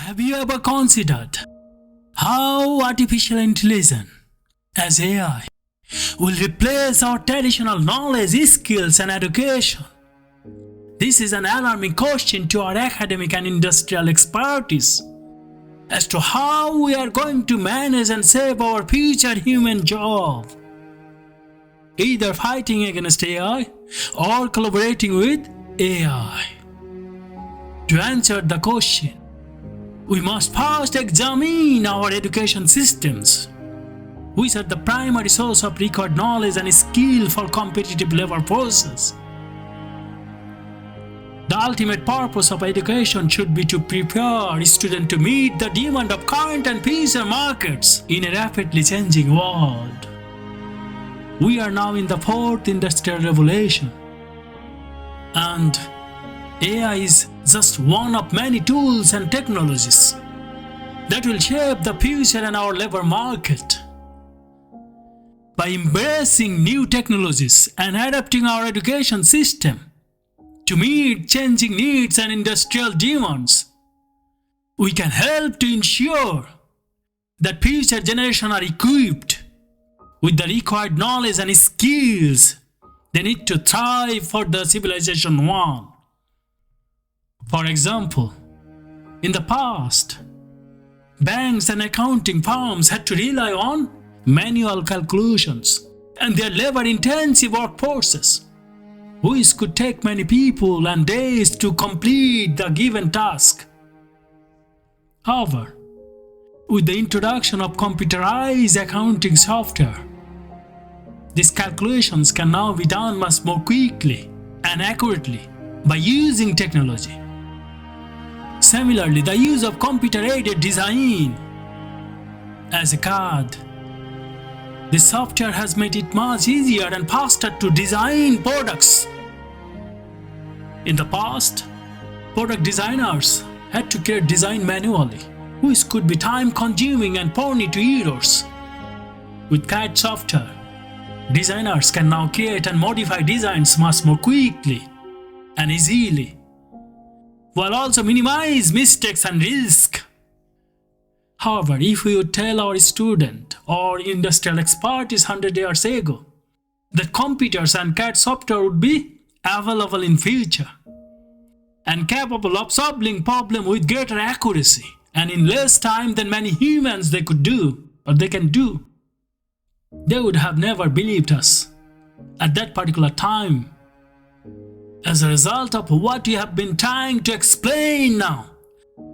Have you ever considered how artificial intelligence, as AI, will replace our traditional knowledge, skills, and education? This is an alarming question to our academic and industrial expertise as to how we are going to manage and save our future human job. Either fighting against AI or collaborating with AI. To answer the question, we must first examine our education systems, which are the primary source of required knowledge and skill for competitive labor forces. The ultimate purpose of education should be to prepare students to meet the demand of current and future markets in a rapidly changing world. We are now in the fourth industrial revolution, and AI is just one of many tools and technologies that will shape the future and our labor market. By embracing new technologies and adapting our education system to meet changing needs and industrial demands, we can help to ensure that future generations are equipped with the required knowledge and skills they need to thrive for the civilization one. For example, in the past, banks and accounting firms had to rely on manual calculations and their labor-intensive workforces, which could take many people and days to complete the given task. However, with the introduction of computerized accounting software, these calculations can now be done much more quickly and accurately by using technology. Similarly, the use of computer-aided design as a CAD. This software has made it much easier and faster to design products. In the past, product designers had to create design manually, which could be time-consuming and prone to errors. With CAD software, designers can now create and modify designs much more quickly and easily, while also minimize mistakes and risk. However, if we would tell our student or industrial experts 100 years ago that computers and CAD software would be available in future and capable of solving problems with greater accuracy and in less time than many humans they can do, they would have never believed us at that particular time. As a result of what we have been trying to explain now,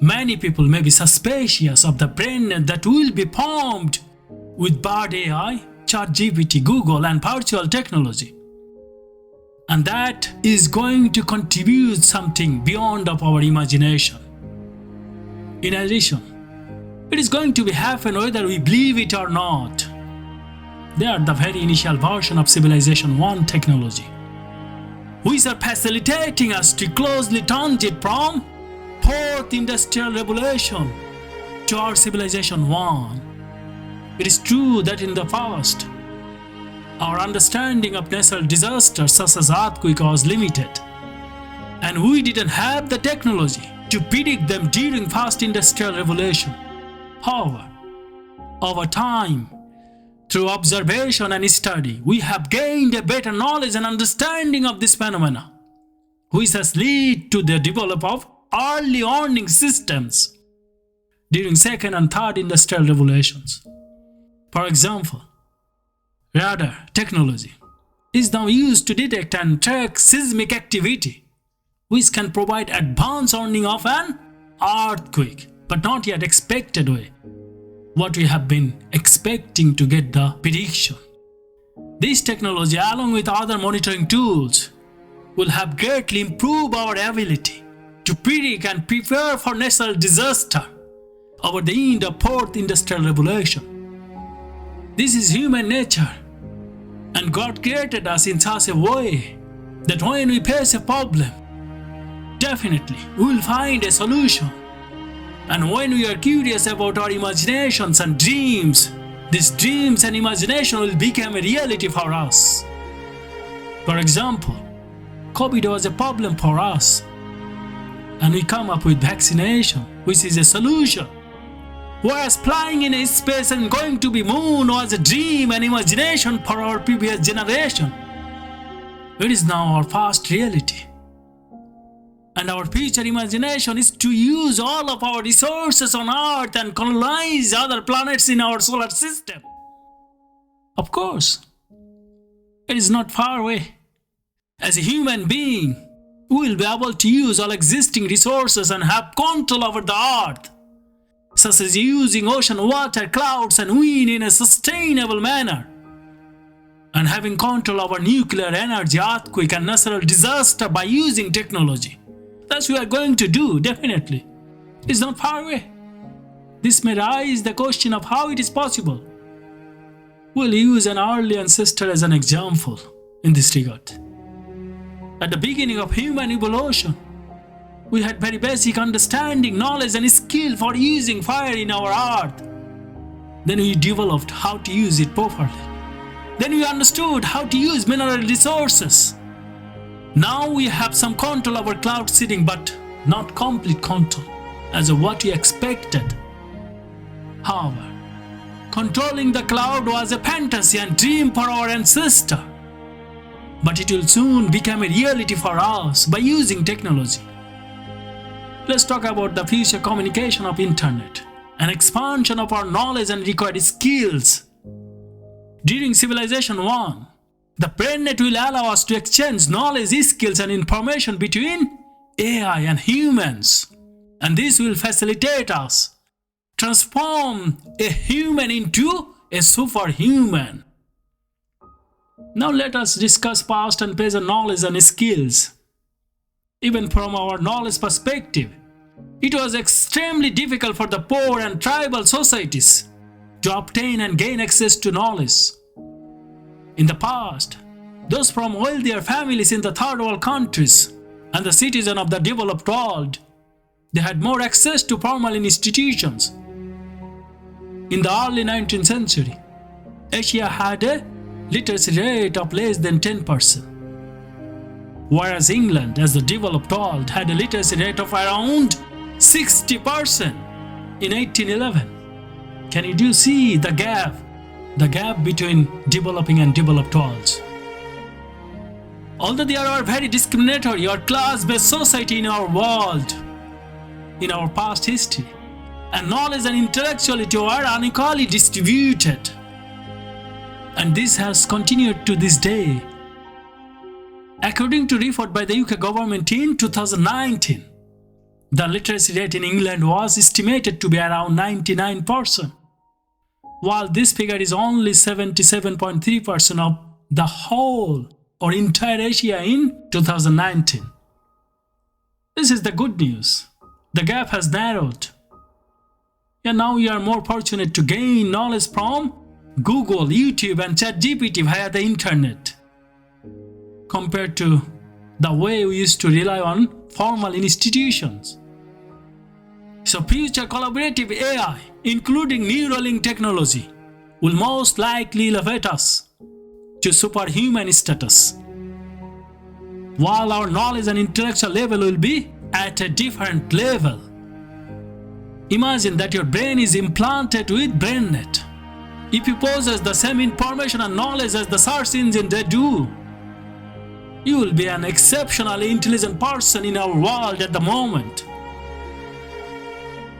many people may be suspicious of the brainnet that will be formed with Bard AI, ChatGPT, Google, and virtual technology, and that is going to contribute something beyond of our imagination. In addition, it is going to be happen whether we believe it or not. They are the very initial version of Civilization 1 technology, which are facilitating us to closely transit from fourth industrial revolution to our Civilization 1. It is true that in the past, our understanding of natural disasters such as earthquake was limited, and we didn't have the technology to predict them during first industrial revolution. However, over time, through observation and study, we have gained a better knowledge and understanding of this phenomena, which has led to the development of early warning systems during second and third industrial revolutions. For example, radar technology is now used to detect and track seismic activity, which can provide advance warning of an earthquake, but not yet expected way what we have been expecting to get the prediction. This technology, along with other monitoring tools, will have greatly improved our ability to predict and prepare for natural disaster over the end of fourth industrial revolution. This is human nature, and God created us in such a way that when we face a problem, definitely we will find a solution. And when we are curious about our imaginations and dreams, these dreams and imagination will become a reality for us. For example, COVID was a problem for us, and we come up with vaccination, which is a solution. Whereas flying in a space and going to the moon was a dream and imagination for our previous generation. It is now our past reality. And our future imagination is to use all of our resources on Earth and colonize other planets in our solar system. Of course, it is not far away. As a human being, we will be able to use all existing resources and have control over the Earth, such as using ocean water, clouds, and wind in a sustainable manner, and having control over nuclear energy, earthquake, and natural disaster by using technology. That's what we are going to do, definitely. It's not far away. This may raise the question of how it is possible. We'll use an early ancestor as an example in this regard. At the beginning of human evolution, we had very basic understanding, knowledge, and skill for using fire in our earth. Then we developed how to use it properly. Then we understood how to use mineral resources. Now we have some control over cloud seeding, but not complete control as of what we expected. However, controlling the cloud was a fantasy and dream for our ancestor. But it will soon become a reality for us by using technology. Let's talk about the future communication of internet and expansion of our knowledge and required skills. During Civilization 1, the BrainNet will allow us to exchange knowledge, skills, and information between AI and humans. And this will facilitate us transform a human into a superhuman. Now let us discuss past and present knowledge and skills. Even from our knowledge perspective, it was extremely difficult for the poor and tribal societies to obtain and gain access to knowledge. In the past, those from wealthier families in the third world countries and the citizens of the developed world, they had more access to formal institutions. In the early 19th century, Asia had a literacy rate of less than 10%, whereas England, as the developed world, had a literacy rate of around 60% in 1811. Can you see the gap? The gap between developing and developed worlds. Although there are very discriminatory or class-based society in our world, in our past history, and knowledge and intellectuality were unequally distributed. And this has continued to this day. According to a report by the UK government in 2019, the literacy rate in England was estimated to be around 99%, while this figure is only 77.3% of the whole or entire Asia in 2019. This is the good news. The gap has narrowed. And now we are more fortunate to gain knowledge from Google, YouTube, and ChatGPT via the internet, compared to the way we used to rely on formal institutions. So future collaborative AI, including Neuralink technology, will most likely elevate us to superhuman status, while our knowledge and intellectual level will be at a different level. Imagine that your brain is implanted with BrainNet. If you possess the same information and knowledge as the search engine they do, you will be an exceptionally intelligent person in our world at the moment.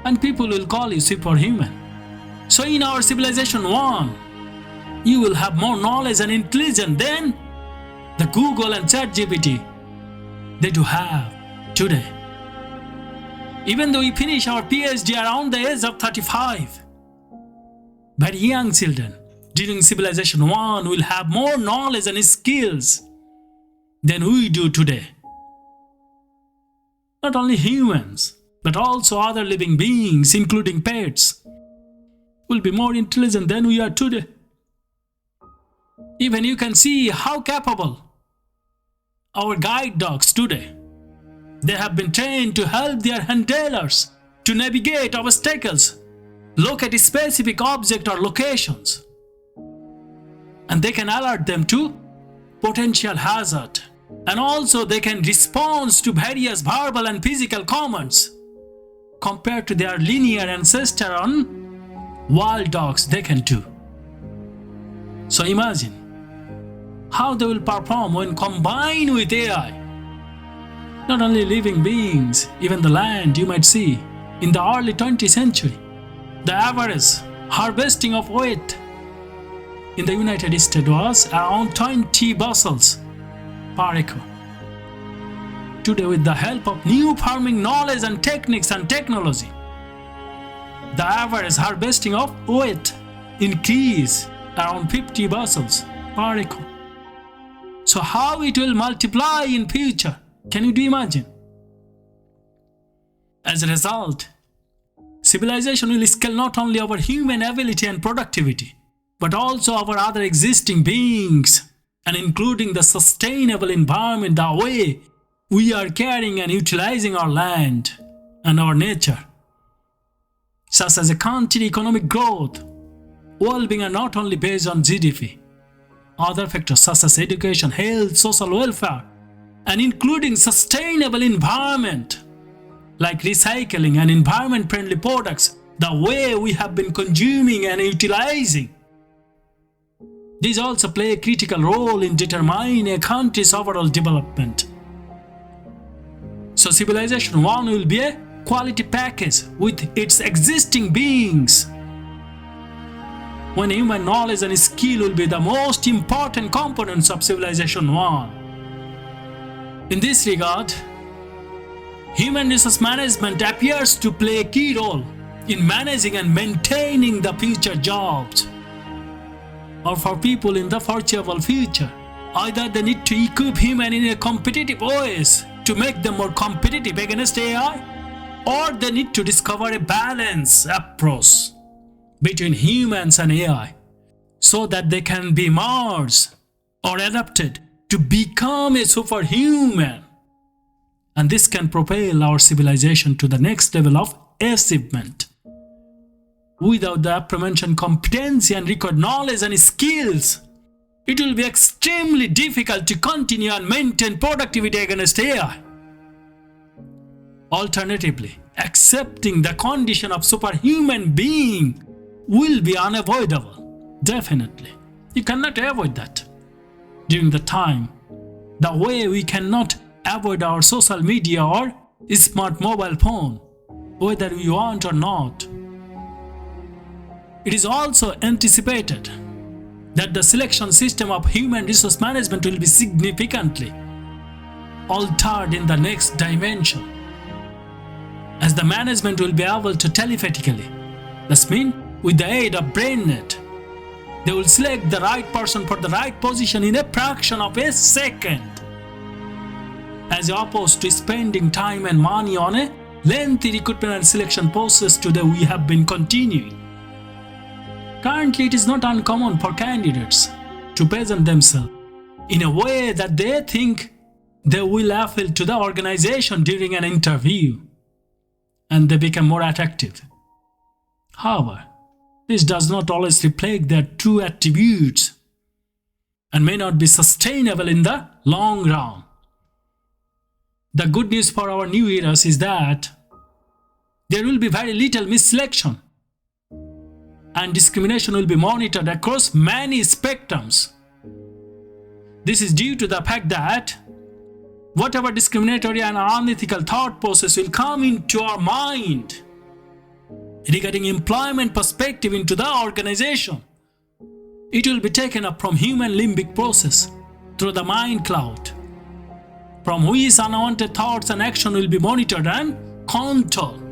And people will call you superhuman. So in our Civilization 1, you will have more knowledge and intelligence than the Google and ChatGPT they do have today. Even though we finish our PhD around the age of 35, very young children during Civilization 1 will have more knowledge and skills than we do today. Not only humans, but also other living beings, including pets, will be more intelligent than we are today. Even you can see how capable our guide dogs today. They have been trained to help their handlers to navigate obstacles, locate specific objects or locations, and they can alert them to potential hazard And also they can respond to various verbal and physical commands. Compared to their linear ancestor on wild dogs, they can do. So imagine how they will perform when combined with AI. Not only living beings, even the land you might see in the early 20th century. The average harvesting of wheat in the United States was around 20 bushels per acre. Today, with the help of new farming knowledge and techniques and technology, the average harvesting of wheat increased around 50 bushels per acre. So how it will multiply in future? Can you imagine? As a result, civilization will scale not only our human ability and productivity, but also our other existing beings, and including the sustainable environment, the way we are caring and utilizing our land and our nature, such as a country economic growth, well-being are not only based on GDP, other factors such as education, health, social welfare, and including sustainable environment like recycling and environment-friendly products, the way we have been consuming and utilizing. These also play a critical role in determining a country's overall development. So Civilization 1 will be a quality package with its existing beings, when human knowledge and skill will be the most important components of Civilization 1. In this regard, human resource management appears to play a key role in managing and maintaining the future jobs, or for people in the foreseeable future. Either they need to equip human in a competitive ways to make them more competitive against AI, or they need to discover a balanced approach between humans and AI so that they can be merged or adapted to become a superhuman. And this can propel our civilization to the next level of achievement. Without the aforementioned competency and required knowledge and skills, it will be extremely difficult to continue and maintain productivity against AI. Alternatively, accepting the condition of superhuman being will be unavoidable. Definitely. You cannot avoid that. During the time, the way we cannot avoid our social media or smart mobile phone, whether we want or not. It is also anticipated that the selection system of human resource management will be significantly altered in the next dimension, as the management will be able to telepathically, that means with the aid of BrainNet, they will select the right person for the right position in a fraction of a second, as opposed to spending time and money on a lengthy recruitment and selection process today we have been continuing. Currently, it is not uncommon for candidates to present themselves in a way that they think they will appeal to the organization during an interview, and they become more attractive. However, this does not always reflect their true attributes and may not be sustainable in the long run. The good news for our new eras is that there will be very little misselection, and discrimination will be monitored across many spectrums. This is due to the fact that whatever discriminatory and unethical thought process will come into our mind regarding employment perspective into the organization, it will be taken up from human limbic process through the mind cloud, from which unwanted thoughts and action will be monitored and controlled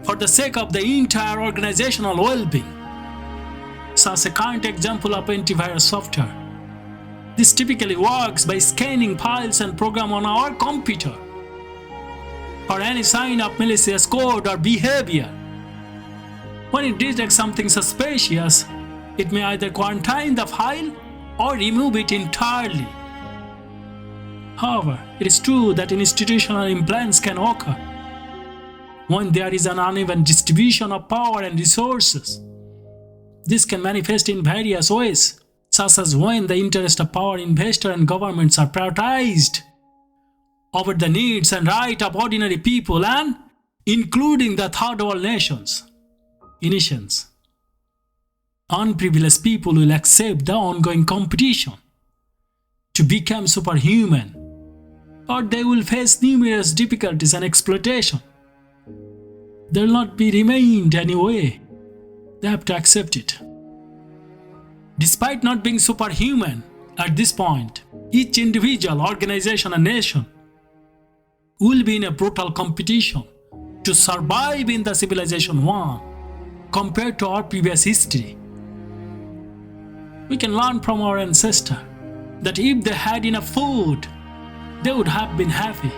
for the sake of the entire organizational well-being. Such a current example of antivirus software. This typically works by scanning files and programs on our computer for any sign of malicious code or behavior. When it detects something suspicious, it may either quarantine the file or remove it entirely. However, it is true that institutional imbalance can occur when there is an uneven distribution of power and resources. This can manifest in various ways, such as when the interests of power investors and governments are prioritized over the needs and rights of ordinary people and including the third world nations. Nations. Unprivileged people will accept the ongoing competition to become superhuman, or they will face numerous difficulties and exploitation. They will not be remained anyway. They have to accept it. Despite not being superhuman at this point, each individual, organization and nation will be in a brutal competition to survive in the civilization one compared to our previous history. We can learn from our ancestors that if they had enough food, they would have been happy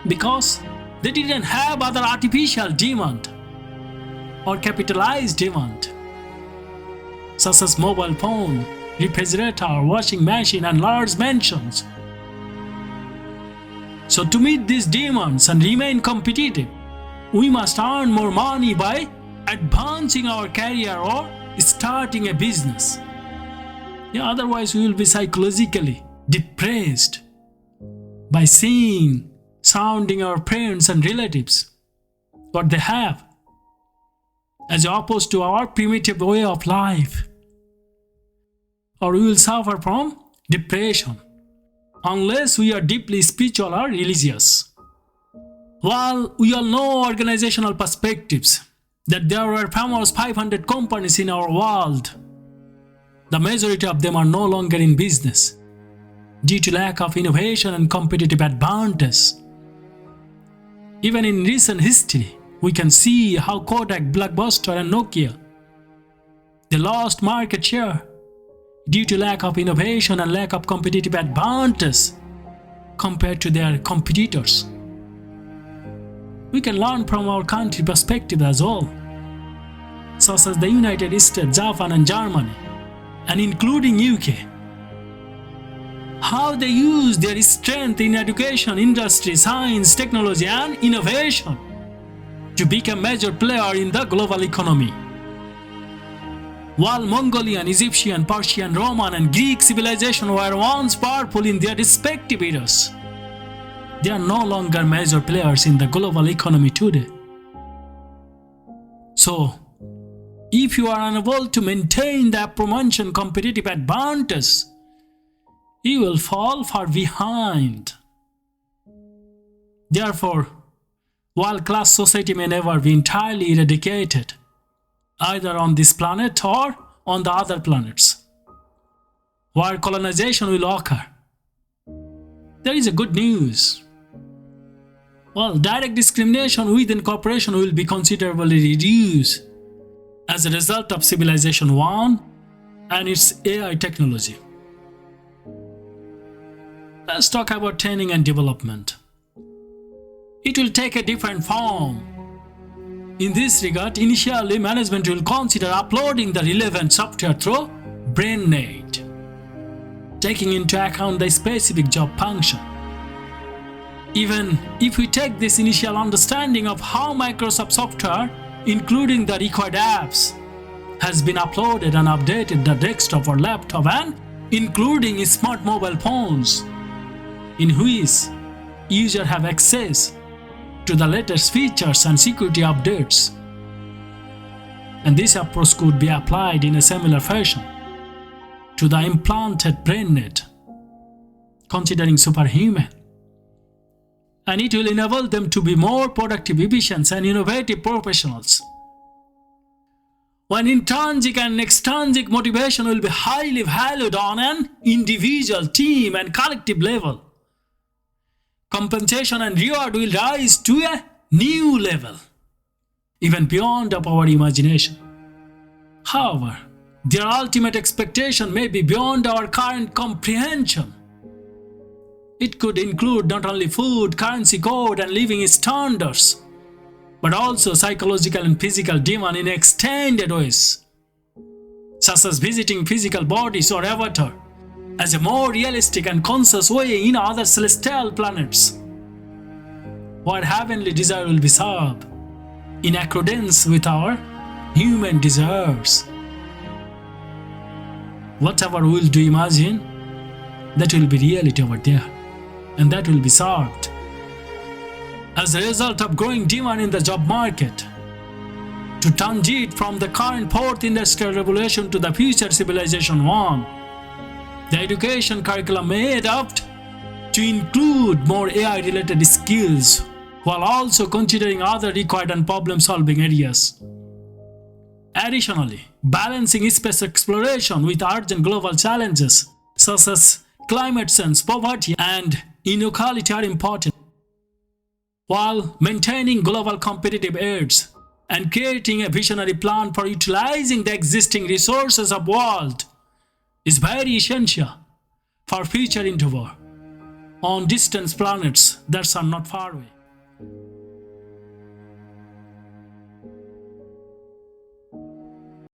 because they didn't have other artificial demand or capitalized demand such as mobile phone, refrigerator, washing machine and large mansions. So to meet these demands and remain competitive, we must earn more money by advancing our career or starting a business. Otherwise we will be psychologically depressed by seeing, sounding our friends and relatives, what they have, as opposed to our primitive way of life. Or we will suffer from depression unless we are deeply spiritual or religious. While we all know organizational perspectives that there were famous 500 companies in our world, the majority of them are no longer in business due to lack of innovation and competitive advantage. Even in recent history, we can see how Kodak, Blockbuster and Nokia, they lost market share due to lack of innovation and lack of competitive advantage compared to their competitors. We can learn from our country perspective as well, such as the United States, Japan and Germany, and including UK, how they use their strength in education, industry, science, technology and innovation to become major player in the global economy. While Mongolian, Egyptian, Persian, Roman and Greek civilization were once powerful in their respective eras, they are no longer major players in the global economy today. So, if you are unable to maintain the aforementioned competitive advantage, you will fall far behind. Therefore, while class society may never be entirely eradicated, either on this planet or on the other planets, where colonization will occur, there is a good news. Well, direct discrimination within corporation will be considerably reduced as a result of Civilization 1 and its AI technology. Let's talk about training and development. It will take a different form. In this regard, initially management will consider uploading the relevant software through BrainNet, taking into account the specific job function. Even if we take this initial understanding of how Microsoft software, including the required apps, has been uploaded and updated the desktop or laptop and including smart mobile phones, in which users have access to the latest features and security updates. And this approach could be applied in a similar fashion to the implanted BrainNet, considering Superhuman. And it will enable them to be more productive, efficient and innovative professionals. When intrinsic and extrinsic motivation will be highly valued on an individual, team and collective level, compensation and reward will rise to a new level, even beyond of our imagination. However, their ultimate expectation may be beyond our current comprehension. It could include not only food, currency, code and living standards, but also psychological and physical demand in extended ways, such as visiting physical bodies or avatar as a more realistic and conscious way in other celestial planets, where heavenly desire will be served in accordance with our human desires. Whatever we'll do imagine, that will be reality over there, and that will be served as a result of growing demand in the job market. To transit from the current fourth industrial revolution to the future civilization one, the education curriculum may adapt to include more AI-related skills while also considering other required and problem-solving areas. Additionally, balancing space exploration with urgent global challenges such as climate change, poverty, and inequality are important, while maintaining global competitive edge and creating a visionary plan for utilizing the existing resources of the world is very essential for future endeavor on distant planets that are not far away.